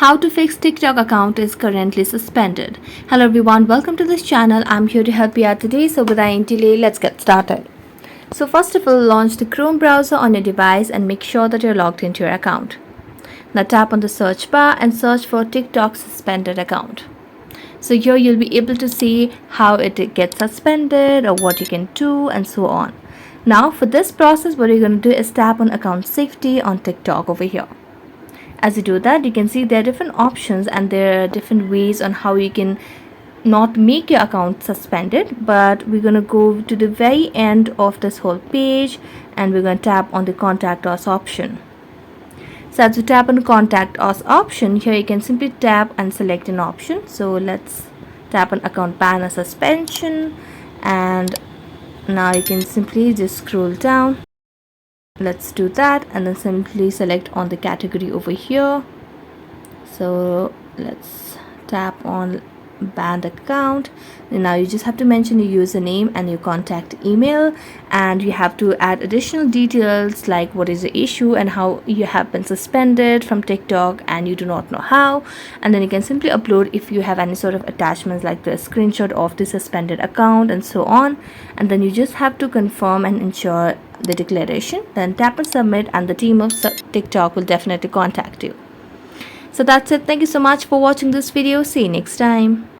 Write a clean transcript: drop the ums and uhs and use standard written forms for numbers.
How to fix TikTok account is currently suspended. Hello everyone, welcome to this channel. I'm here to help you out today. So without any delay, let's get started. So first of all, launch the Chrome browser on your device and make sure that you're logged into your account. Now tap on the search bar and search for TikTok suspended account. So here you'll be able to see how it gets suspended or what you can do and so on. Now for this process, what you're going to do is tap on account safety on TikTok over here. As you do that, you can see there are different options and there are different ways on how you can not make your account suspended, but we're going to go to the very end of this whole page and we're going to tap on the contact us option. So as we tap on the contact us option, here you can simply tap and select an option. So let's tap on account ban or suspension, and now you can simply just scroll down. Let's do that and then simply select on the category over here. So let's tap on banned account, and now you just have to mention your username and your contact email, and you have to add additional details like what is the issue and how you have been suspended from TikTok and you do not know how. And then you can simply upload if you have any sort of attachments like the screenshot of the suspended account and so on, and then you just have to confirm and ensure the declaration, then tap on submit and the team of TikTok will definitely contact you. So that's it. Thank you so much for watching this video. See you next time.